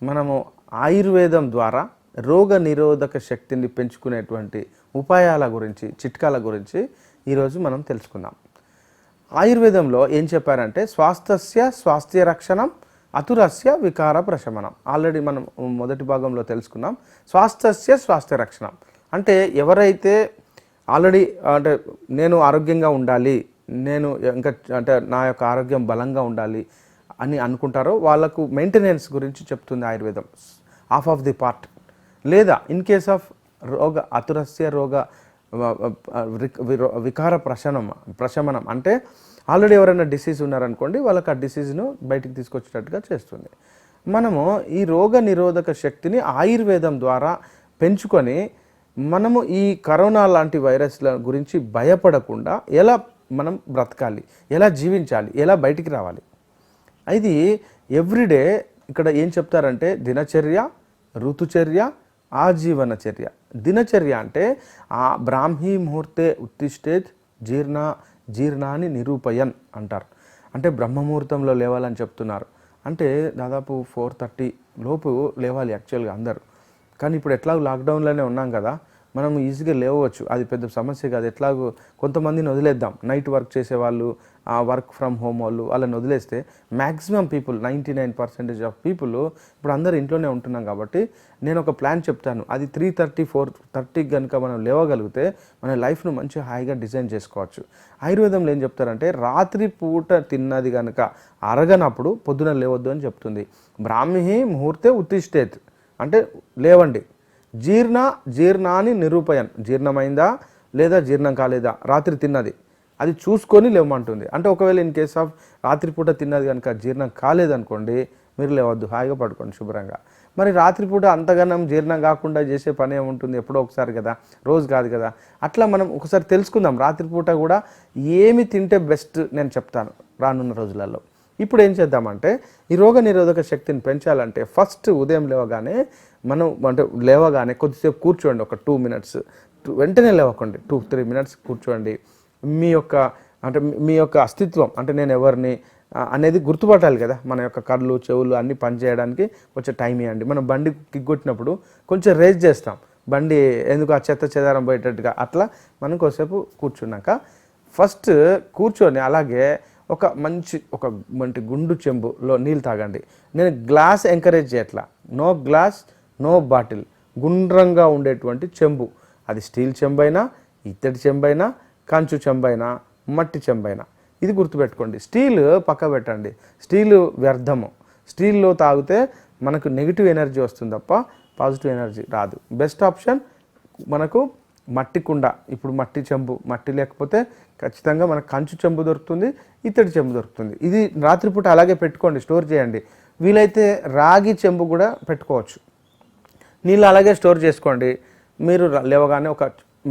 మనము ఆయుర్వేదం ద్వారా రోగ నిరోధక శక్తిని పెంచుకునేటువంటి ఉపాయాల గురించి, చిట్కాల గురించి ఈరోజు మనం తెలుసుకుందాం. ఆయుర్వేదంలో ఏం చెప్పారంటే స్వాస్థ్య స్వాస్థ్య రక్షణం, అతురస్య వికార ప్రశమనం. ఆల్రెడీ మనం మొదటి భాగంలో తెలుసుకున్నాం. స్వాస్థ్య స్వాస్థ్య రక్షణం అంటే ఎవరైతే ఆల్రెడీ అంటే నేను ఆరోగ్యంగా ఉండాలి, నేను ఇంకా అంటే నా యొక్క ఆరోగ్యం బలంగా ఉండాలి అని అనుకుంటారో వాళ్ళకు మెయింటెనెన్స్ గురించి చెప్తుంది ఆయుర్వేదం. Half of the part. లేదా ఇన్ కేస్ ఆఫ్ రోగ అతురస్య రోగ వికార ప్రశమనం అంటే ఆల్రెడీ ఎవరైనా డిసీజ్ ఉన్నారనుకోండి, వాళ్ళకి ఆ డిసీజ్ను బయటికి తీసుకొచ్చేటట్టుగా చేస్తుంది. మనము ఈ రోగ నిరోధక శక్తిని ఆయుర్వేదం ద్వారా పెంచుకొని మనము ఈ కరోనా లాంటి వైరస్ల గురించి భయపడకుండా ఎలా మనం బ్రతకాలి, ఎలా జీవించాలి, ఎలా బయటికి రావాలి. ఇది ఎవ్రీడే ఇక్కడ ఏం చెప్తారంటే దినచర్య, ఋతుచర్య, ఆజీవనచర్య. దినచర్య అంటే ఆ బ్రాహ్మీ ముహూర్తే ఉత్తిష్టేత్ జీర్ణాన్ని నిరూపయన్ అంటారు. అంటే బ్రహ్మముహూర్తంలో లేవాలని చెప్తున్నారు. అంటే దాదాపు 4:30 లోపు లేవాలి యాక్చువల్గా అందరూ. కానీ ఇప్పుడు ఎట్లాగో లాక్డౌన్లోనే ఉన్నాం కదా, మనం ఈజీగా లేవచ్చు, అది పెద్ద సమస్య కాదు. ఎట్లాగో కొంతమందిని వదిలేద్దాం, నైట్ వర్క్ చేసేవాళ్ళు, వర్క్ ఫ్రమ్ హోమ్ వాళ్ళు, వాళ్ళని వదిలేస్తే మ్యాక్సిమం పీపుల్ 99% ఆఫ్ పీపుల్ ఇప్పుడు అందరు ఇంట్లోనే ఉంటున్నాం. కాబట్టి నేను ఒక ప్లాన్ చెప్తాను, అది 3:30 4:30 కనుక మనం లేవగలిగితే మన లైఫ్ను మంచి హాయిగా డిజైన్ చేసుకోవచ్చు. ఆయుర్వేదంలో ఏం చెప్తారంటే రాత్రి పూట తిన్నది కనుక అరగనప్పుడు పొద్దున లేవద్దు అని చెప్తుంది. బ్రాహ్మీ ముహూర్తే ఉత్తిష్టేత్ అంటే లేవండి. జీర్ణాన్ని నిరూపయన్, జీర్ణమైందా లేదా జీర్ణం కాలేదా రాత్రి తిన్నది అది చూసుకొని లేవమంటుంది. అంటే ఒకవేళ ఇన్ కేస్ ఆఫ్ రాత్రిపూట తిన్నది కనుక జీర్ణం కాలేదనుకోండి, మీరు లేవద్దు, హాయిగా పడుకోండి శుభ్రంగా. మరి రాత్రిపూట అంతగానం జీర్ణం కాకుండా చేసే పని ఏముంటుంది, ఎప్పుడో ఒకసారి కదా, రోజు కాదు కదా. అట్లా మనం ఒకసారి తెలుసుకుందాం. రాత్రిపూట కూడా ఏమి తింటే బెస్ట్ నేను చెప్తాను రానున్న రోజులలో. ఇప్పుడు ఏం చేద్దామంటే ఈ రోగ నిరోధక శక్తిని పెంచాలంటే ఫస్ట్ ఉదయం లేవగానే కొద్దిసేపు కూర్చోండి, ఒక 2 minutes. వెంటనే లేవకండి, 2-3 minutes కూర్చోండి. మీ యొక్క అస్తిత్వం అంటే నేను ఎవరిని అనేది గుర్తుపట్టాలి కదా. మన యొక్క కళ్ళు చెవులు అన్నీ పనిచేయడానికి కొంచెం టైం ఇవ్వండి. మనం బండి కిగ్గొట్టినప్పుడు కొంచెం రేస్ చేస్తాం, బండి ఎందుకు ఆ చెత్త చెదారం పోయేటట్టుగా. అట్లా మనం కొద్దిసేపు కూర్చున్నాక ఫస్ట్ కూర్చొని అలాగే ఒక మంచి గుండు చెంబులో నీళ్ళు తాగండి. నేను గ్లాస్ ఎంకరేజ్ చేయట్లా, నో గ్లాస్ నో బాటిల్, గుండ్రంగా ఉండేటువంటి చెంబు. అది స్టీల్ చెంబైనా, ఇత్తడి చెంబైనా, కంచు చెంబైనా, మట్టి చెంబైనా, ఇది గుర్తుపెట్టుకోండి. స్టీల్ పక్క పెట్టండి, స్టీలు వ్యర్థము. స్టీల్లో తాగితే మనకు నెగిటివ్ ఎనర్జీ వస్తుంది తప్ప పాజిటివ్ ఎనర్జీ రాదు. బెస్ట్ ఆప్షన్ మనకు మట్టి కుండ. ఇప్పుడు మట్టి చెంబు, మట్టి లేకపోతే ఖచ్చితంగా మనకు కంచు చెంబు దొరుకుతుంది, ఇత్తడి చెంబు దొరుకుతుంది. ఇది రాత్రిపూట అలాగే పెట్టుకోండి, స్టోర్ చేయండి. వీలైతే రాగి చెంబు కూడా పెట్టుకోవచ్చు. నీళ్ళు అలాగే స్టోర్ చేసుకోండి. మీరు లేవగానే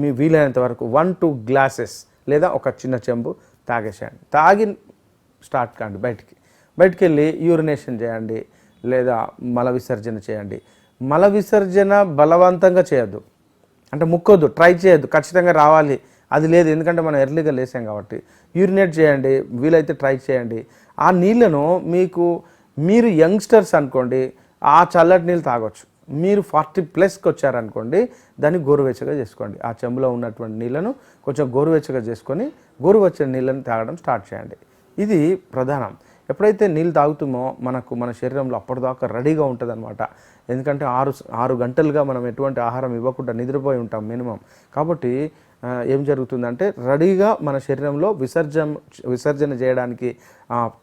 మీ వీలైనంత వరకు 1-2 glasses లేదా ఒక చిన్న చెంబు తాగేసేయండి. తాగి స్టార్ట్ కాండి, బయటికి వెళ్ళి యూరినేషన్ చేయండి లేదా మల విసర్జన చేయండి. మల విసర్జన బలవంతంగా చేయొద్దు, అంటే ముక్కొద్దు, ట్రై చేయొద్దు, ఖచ్చితంగా రావాలి అది లేదు. ఎందుకంటే మనం ఎర్లీగా లేసాం కాబట్టి. యూరినేట్ చేయండి, వీలైతే ట్రై చేయండి. ఆ నీళ్ళను మీరు యంగ్స్టర్స్ అనుకోండి, ఆ చల్లటి నీళ్ళు తాగొచ్చు. మీరు 40+ వచ్చారనుకోండి, దాన్ని గోరువెచ్చగా చేసుకోండి. ఆ చెంబులో ఉన్నటువంటి నీళ్ళను కొంచెం గోరువెచ్చగా చేసుకొని గోరువెచ్చని నీళ్ళని తాగడం స్టార్ట్ చేయండి. ఇది ప్రధానం. ఎప్పుడైతే నీళ్ళు తాగుతామో మన శరీరంలో అప్పటిదాకా రెడీగా ఉంటుంది అనమాట. ఎందుకంటే 6 గంటలుగా మనం ఎటువంటి ఆహారం ఇవ్వకుండా నిద్రపోయి ఉంటాం మినిమం. కాబట్టి ఏం జరుగుతుందంటే రెడీగా మన శరీరంలో విసర్జన చేయడానికి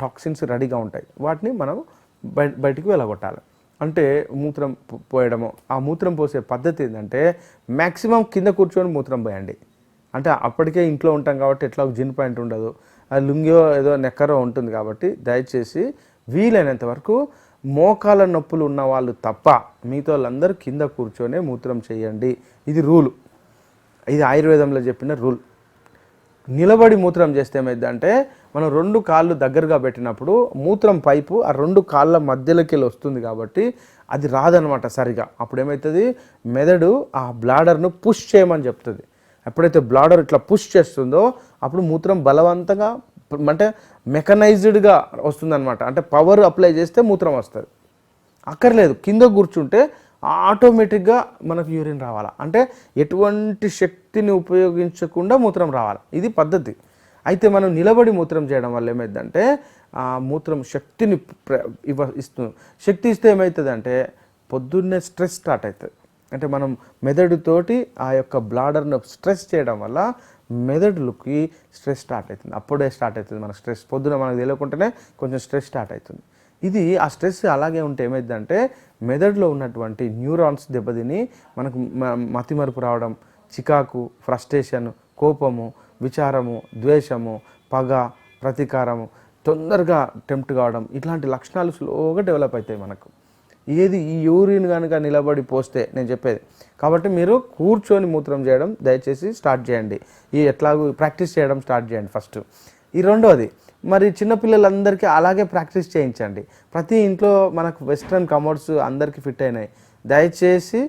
టాక్సిన్స్ రెడీగా ఉంటాయి. వాటిని మనం బయటికి వెళ్ళగొట్టాలి. అంటే మూత్రం పోయడము. ఆ మూత్రం పోసే పద్ధతి ఏంటంటే మ్యాక్సిమం కింద కూర్చొని మూత్రం పోయండి. అంటే అప్పటికే ఇంట్లో ఉంటాం కాబట్టి ఎట్లా జిన్ పాయింట్ ఉండదు, లుంగియో ఏదో నెక్కరో ఉంటుంది. కాబట్టి దయచేసి వీలైనంత వరకు మోకాల నొప్పులు ఉన్న వాళ్ళు తప్ప మిగతా వాళ్ళందరూ కింద కూర్చొనే మూత్రం చేయండి. ఇది రూలు, ఇది ఆయుర్వేదంలో చెప్పిన రూల్. నిలబడి మూత్రం చేస్తే ఏమైందంటే మనం 2 కాళ్ళు దగ్గరగా పెట్టినప్పుడు మూత్రం పైపు ఆ 2 కాళ్ళ మధ్యలోకి వెళ్ళి వస్తుంది కాబట్టి అది రాదనమాట సరిగా. అప్పుడు ఏమవుతుంది, మెదడు ఆ బ్లాడర్ను పుష్ చేయమని చెప్తుంది. ఎప్పుడైతే బ్లాడర్ ఇట్లా పుష్ చేస్తుందో అప్పుడు మూత్రం బలవంతంగా అంటే మెకనైజ్డ్గా వస్తుందన్నమాట. అంటే పవర్ అప్లై చేస్తే మూత్రం వస్తుంది. అక్కర్లేదు, కింద కూర్చుంటే ఆటోమేటిక్గా మనకు యూరిన్ రావాలా, అంటే ఎటువంటి శక్తిని ఉపయోగించకుండా మూత్రం రావాలి. ఇది పద్ధతి. అయితే మనం నిలబడి మూత్రం చేయడం వల్ల ఏమైందంటే ఆ మూత్రం శక్తిని ఇస్తుంది. శక్తి ఇస్తే ఏమవుతుందంటే పొద్దున్నే స్ట్రెస్ స్టార్ట్ అవుతుంది. అంటే మనం మెదడుతోటి ఆ యొక్క బ్లాడర్ను స్ట్రెస్ చేయడం వల్ల మెదడుకి స్ట్రెస్ స్టార్ట్ అవుతుంది. అప్పుడే స్టార్ట్ అవుతుంది మనకు స్ట్రెస్. పొద్దున మనకు తెలియకుండానే కొంచెం స్ట్రెస్ స్టార్ట్ అవుతుంది. ఇది ఆ స్ట్రెస్ అలాగే ఉంటే ఏమైందంటే మెదడులో ఉన్నటువంటి న్యూరాన్స్ దెబ్బతిని మనకు మతిమరుపు రావడం, చికాకు, ఫ్రస్ట్రేషన్, కోపము, విచారము, ద్వేషము, పగ, ప్రతీకారము, తొందరగా టెంప్ట్ కావడం, ఇట్లాంటి లక్షణాలు స్లోగా డెవలప్ అవుతాయి మనకు. ఏది ఈ యూరిన్ కనుక నిలబడి పోస్తే నేను చెప్పేది. కాబట్టి మీరు కూర్చొని మూత్రం చేయడం దయచేసి స్టార్ట్ చేయండి. ఈ ఎట్లాగూ ప్రాక్టీస్ చేయడం స్టార్ట్ చేయండి ఫస్ట్. ఈ రెండోది, మరి చిన్నపిల్లలందరికీ అలాగే ప్రాక్టీస్ చేయించండి. ప్రతి ఇంట్లో మనకు వెస్ట్రన్ కమోడ్స్ అందరికీ ఫిట్ అయినాయి. దయచేసి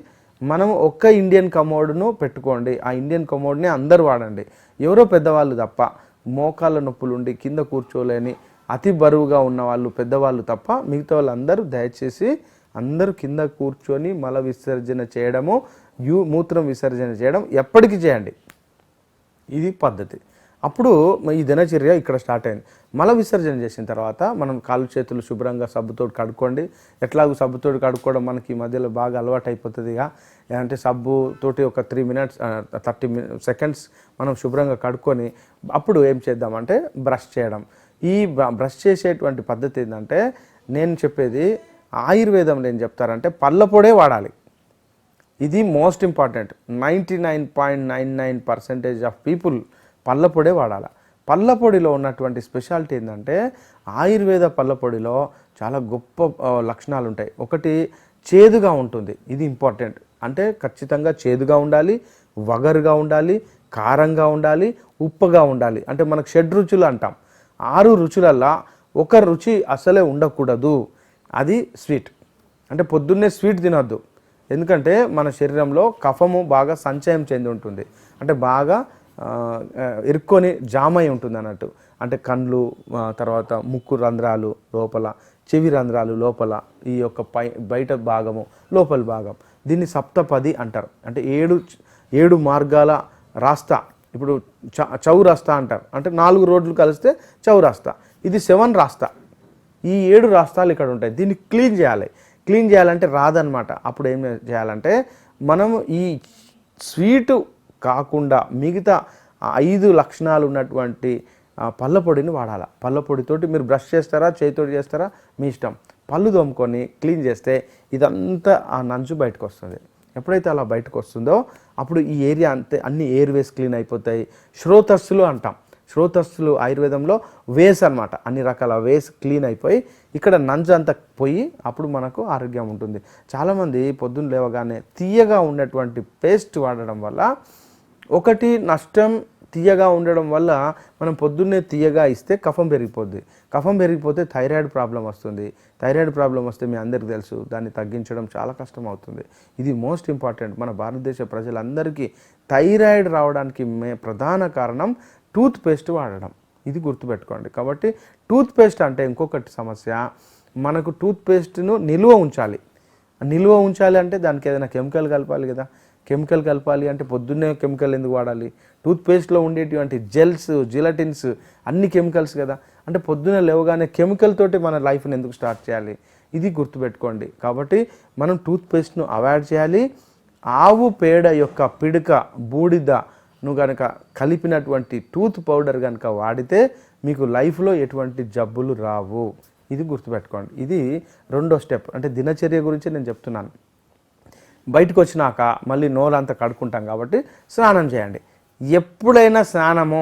మనం ఒక్క ఇండియన్ కమోడ్ను పెట్టుకోండి. ఆ ఇండియన్ కమోడ్ని అందరూ వాడండి. ఎవరో పెద్దవాళ్ళు తప్ప, మోకాళ్ళ నొప్పులుండి కింద కూర్చోలేని అతి బరువుగా ఉన్న వాళ్ళు, పెద్దవాళ్ళు తప్ప మిగతా వాళ్ళందరూ దయచేసి అందరూ కింద కూర్చొని మల విసర్జన చేయడము, మూత్రం విసర్జన చేయడం ఎప్పటికీ చేయండి. ఇది పద్ధతి. అప్పుడు ఈ దినచర్య ఇక్కడ స్టార్ట్ అయింది. మల విసర్జన చేసిన తర్వాత మనం కాళ్ళు చేతులు శుభ్రంగా సబ్బుతో కడుక్కోండి. ఎట్లాగో సబ్బుతో కడుక్కోవడం మనకి ఈ మధ్యలో బాగా అలవాటు అయిపోతుంది. ఇక అంటే సబ్బుతోటి ఒక 3 minutes 30 seconds మనం శుభ్రంగా కడుక్కొని అప్పుడు ఏం చేద్దామంటే బ్రష్ చేయడం. ఈ బ్రష్ చేసేటువంటి పద్ధతి ఏంటంటే నేను చెప్పేది ఆయుర్వేదంలో ఏం చెప్తారంటే పళ్ళ పొడే వాడాలి. ఇది మోస్ట్ ఇంపార్టెంట్. 99.99% ఆఫ్ పీపుల్ పళ్ళ పొడే వాడాలి. పళ్ళ పొడిలో ఉన్నటువంటి స్పెషాలిటీ ఏంటంటే ఆయుర్వేద పళ్ళ పొడిలో చాలా గొప్ప లక్షణాలు ఉంటాయి. ఒకటి, చేదుగా ఉంటుంది. ఇది ఇంపార్టెంట్. అంటే ఖచ్చితంగా చేదుగా ఉండాలి, వగరుగా ఉండాలి, కారంగా ఉండాలి, ఉప్పగా ఉండాలి. అంటే మనకు 6 రుచులు అంటాం. 6 రుచులల్లో ఒక రుచి అసలే ఉండకూడదు. అది స్వీట్. అంటే పొద్దున్నే స్వీట్ తినొద్దు. ఎందుకంటే మన శరీరంలో కఫము బాగా సంచయం చెంది ఉంటుంది. అంటే బాగా ఇరుక్కొని జామ్ అయి ఉంటుంది అన్నట్టు. అంటే కండ్లు, తర్వాత ముక్కు రంధ్రాలు లోపల, చెవి రంధ్రాలు లోపల, ఈ యొక్క బయట భాగము, లోపల భాగం. దీన్ని సప్తపది అంటారు. అంటే 7 మార్గాల రాస్తా. ఇప్పుడు చౌరాస్తా అంటారు. అంటే 4 రోడ్లు కలిస్తే చౌరాస్తా. ఇది 7 రాస్తా. ఈ 7 రాస్తాలు ఇక్కడ ఉంటాయి. దీన్ని క్లీన్ చేయాలి. క్లీన్ చేయాలంటే రాదనమాట. అప్పుడు ఏం చేయాలంటే మనము ఈ స్వీటు కాకుండా మిగతా 5 లక్షణాలు ఉన్నటువంటి పళ్ళ పొడిని వాడాలి. పళ్ళ పొడితోటి మీరు బ్రష్ చేస్తారా, చేతితోటి చేస్తారా మీ ఇష్టం. పళ్ళు తోముకొని క్లీన్ చేస్తే ఇదంతా ఆ నంచు బయటకు వస్తుంది. ఎప్పుడైతే అలా బయటకు వస్తుందో అప్పుడు ఈ ఏరియా అంతే అన్ని ఎయిర్వేస్ క్లీన్ అయిపోతాయి. శ్రోతస్సులు అంటాం. శ్రోతస్సులు ఆయుర్వేదంలో వేస్ అనమాట. అన్ని రకాల వేస్ క్లీన్ అయిపోయి ఇక్కడ నంజు అంతా పోయి అప్పుడు మనకు ఆరోగ్యం ఉంటుంది. చాలామంది పొద్దున్న లేవగానే తీయగా ఉన్నటువంటి పేస్ట్ వాడడం వల్ల ఒకటి నష్టం. తీయగా ఉండడం వల్ల మనం పొద్దున్నే తీయగా ఇస్తే కఫం పెరిగిపోద్ది. కఫం పెరిగిపోతే థైరాయిడ్ ప్రాబ్లం వస్తుంది. థైరాయిడ్ ప్రాబ్లం వస్తే మీ అందరికీ తెలుసు, దాన్ని తగ్గించడం చాలా కష్టం అవుతుంది. ఇది మోస్ట్ ఇంపార్టెంట్. మన భారతదేశ ప్రజలందరికీ థైరాయిడ్ రావడానికి ప్రధాన కారణం టూత్ పేస్ట్ వాడడం. ఇది గుర్తుపెట్టుకోండి. కాబట్టి టూత్ పేస్ట్ అంటే ఇంకొకటి సమస్య, మనకు టూత్ పేస్ట్ను నిల్వ ఉంచాలి. నిల్వ ఉంచాలి అంటే దానికి ఏదైనా కెమికల్ కలపాలి కదా. కెమికల్ కలపాలి అంటే పొద్దున్నే కెమికల్ ఎందుకు వాడాలి? టూత్పేస్ట్లో ఉండేటువంటి జెల్స్, జిలటిన్స్ అన్ని కెమికల్స్ కదా. అంటే పొద్దున్న లేవగానే కెమికల్ తోటి మన లైఫ్ని ఎందుకు స్టార్ట్ చేయాలి? ఇది గుర్తుపెట్టుకోండి. కాబట్టి మనం టూత్పేస్ట్ను అవాయిడ్ చేయాలి. ఆవు పేడ యొక్క పిడక, బూడిదను కనుక కలిపినటువంటి టూత్ పౌడర్ కనుక వాడితే మీకు లైఫ్లో ఎటువంటి జబ్బులు రావు. ఇది గుర్తుపెట్టుకోండి. ఇది రెండో స్టెప్. అంటే దినచర్య గురించి నేను చెప్తున్నాను. బయటకు వచ్చినాక మళ్ళీ నోరంతా కడుక్కుంటాం కాబట్టి స్నానం చేయండి. ఎప్పుడైనా స్నానము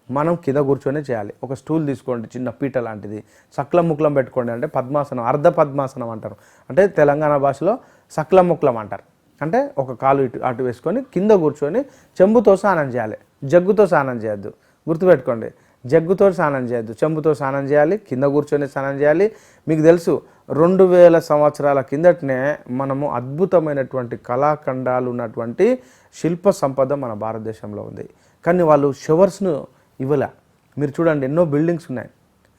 మనం కింద కూర్చొని చేయాలి. ఒక స్టూల్ తీసుకోండి, చిన్న పీట లాంటిది, సక్లం ముక్లం పెట్టుకోండి. అంటే పద్మాసనం, అర్ధ పద్మాసనం అంటారు. అంటే తెలంగాణ భాషలో సక్లం ముక్లం అంటారు. అంటే ఒక కాలు ఇటు అటు వేసుకొని కింద కూర్చొని చెంబుతో స్నానం చేయాలి. జగ్గుతో స్నానం చేయొద్దు. గుర్తుపెట్టుకోండి, జగ్గుతో స్నానం చేయొద్దు, చెంబుతో స్నానం చేయాలి, కింద కూర్చొని స్నానం చేయాలి. మీకు తెలుసు 2000 సంవత్సరాల కిందటనే మనము అద్భుతమైనటువంటి కళాఖండాలు ఉన్నటువంటి శిల్ప సంపద మన భారతదేశంలో ఉంది. కానీ వాళ్ళు షవర్స్ను ఇవ్వలే. మీరు చూడండి, ఎన్నో బిల్డింగ్స్ ఉన్నాయి.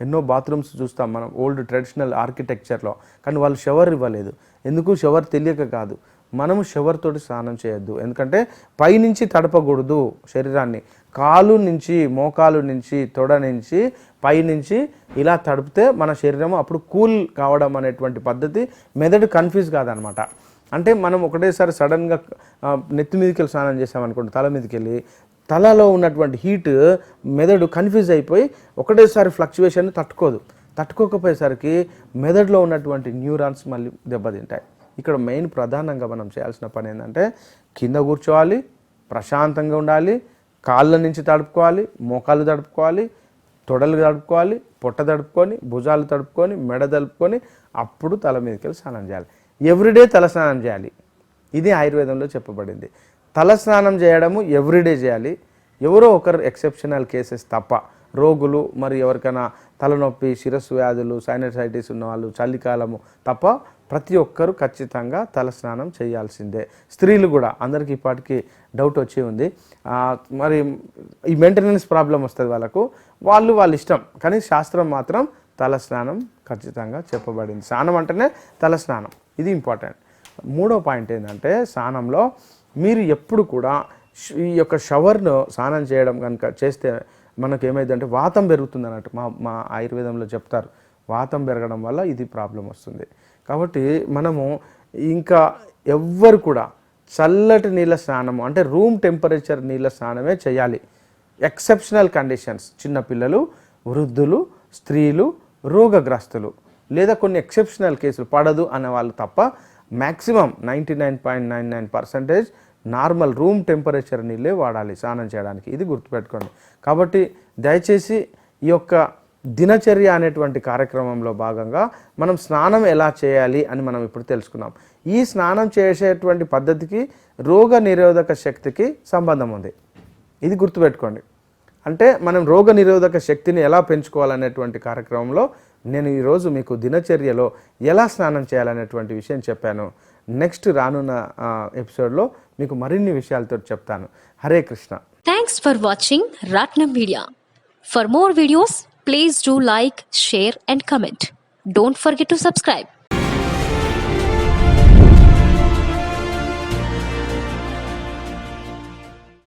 ఎన్నో బాత్రూమ్స్ చూస్తాం మనం ఓల్డ్ ట్రెడిషనల్ ఆర్కిటెక్చర్లో, కానీ వాళ్ళు షవర్ ఇవ్వలేదు. ఎందుకు? షవర్ తెలియక కాదు. మనము షవర్ తోటి స్నానం చేయొద్దు, ఎందుకంటే పైనుంచి తడపకూడదు శరీరాన్ని. కాలు నుంచి, మోకాలు నుంచి, తొడ నుంచి, పైనుంచి ఇలా తడిపితే మన శరీరం అప్పుడు కూల్ కావడం అనేటువంటి పద్ధతి మెదడు కన్ఫ్యూజ్ కాదనమాట. అంటే మనం ఒకటేసారి సడన్గా నెత్తి మీదకి వెళ్ళి స్నానం చేసామనుకోండి, తల మీదకి వెళ్ళి తలలో ఉన్నటువంటి హీట్ మెదడు కన్ఫ్యూజ్ అయిపోయి ఒకటేసారి ఫ్లక్చువేషన్ తట్టుకోకపోయేసరికి మెదడులో ఉన్నటువంటి న్యూరాన్స్ మళ్ళీ దెబ్బతింటాయి. ఇక్కడ మెయిన్ ప్రధానంగా మనం చేయాల్సిన పని ఏంటంటే కింద కూర్చోవాలి, ప్రశాంతంగా ఉండాలి, కాళ్ళ నుంచి తడుపుకోవాలి, మోకాళ్ళు తడుపుకోవాలి, తొడలు తడుపుకోవాలి, పొట్ట తడుపుకొని, భుజాలు తడుపుకొని, మెడ తడుపుకొని అప్పుడు తల మీదకి వెళ్ళి స్నానం చేయాలి. ఎవ్రీడే తల స్నానం చేయాలి. ఇది ఆయుర్వేదంలో చెప్పబడింది. తల స్నానం చేయడము ఎవ్రీడే చేయాలి. ఎవరో ఒకరు ఎక్సెప్షనల్ కేసెస్ తప్ప, రోగులు మరి ఎవరికైనా తలనొప్పి, శిరస్సు వ్యాధులు, సైనసైటిస్ ఉన్నవాళ్ళు, చలికాలము తప్ప ప్రతి ఒక్కరూ ఖచ్చితంగా తల స్నానం చేయాల్సిందే. స్త్రీలు కూడా, అందరికీ ఇప్పటికీ డౌట్ వచ్చి ఉంది, మరి ఈ మెయింటెనెన్స్ ప్రాబ్లం వస్తుంది వాళ్ళ ఇష్టం, కానీ శాస్త్రం మాత్రం తల స్నానం ఖచ్చితంగా చెప్పబడింది. స్నానం అంటేనే తల స్నానం, ఇది ఇంపార్టెంట్. మూడో పాయింట్ ఏంటంటే స్నానంలో మీరు ఎప్పుడు కూడా ఈ యొక్క షవర్ను స్నానం చేయడం కనుక చేస్తే మనకు ఏమైందంటే వాతం పెరుగుతుంది అన్నట్టు మా ఆయుర్వేదంలో చెప్తారు. వాతం పెరగడం వల్ల ఇది ప్రాబ్లం వస్తుంది. కాబట్టి మనము ఇంకా ఎవ్వరు కూడా చల్లటి నీళ్ళ స్నానము అంటే రూమ్ టెంపరేచర్ నీళ్ళ స్నానమే చేయాలి. ఎక్సెప్షనల్ కండిషన్స్, చిన్నపిల్లలు, వృద్ధులు, స్త్రీలు, రోగగ్రస్తులు లేదా కొన్ని ఎక్సెప్షనల్ కేసులు పడదు అనే వాళ్ళు తప్ప మ్యాక్సిమం 99.99% నార్మల్ రూమ్ టెంపరేచర్ నీళ్ళే వాడాలి స్నానం చేయడానికి. ఇది గుర్తుపెట్టుకోండి. కాబట్టి దయచేసి ఈ యొక్క దినచర్య అనేటువంటి కార్యక్రమంలో భాగంగా మనం స్నానం ఎలా చేయాలి అని మనం ఇప్పుడు తెలుసుకున్నాం. ఈ స్నానం చేసేటువంటి పద్ధతికి రోగ నిరోధక శక్తికి సంబంధం ఉంది. ఇది గుర్తుపెట్టుకోండి. అంటే మనం రోగ నిరోధక శక్తిని ఎలా పెంచుకోవాలనేటువంటి కార్యక్రమంలో నేను ఈరోజు మీకు దినచర్యలో ఎలా స్నానం చేయాలనేటువంటి విషయం చెప్పాను. నెక్స్ట్ రానున్న ఎపిసోడ్లో మీకు మరిన్ని విషయాలతో చెప్తాను. Hare Krishna. Thanks for watching Ratnam Media. For more videos, please do like, share and comment. Don't forget to subscribe.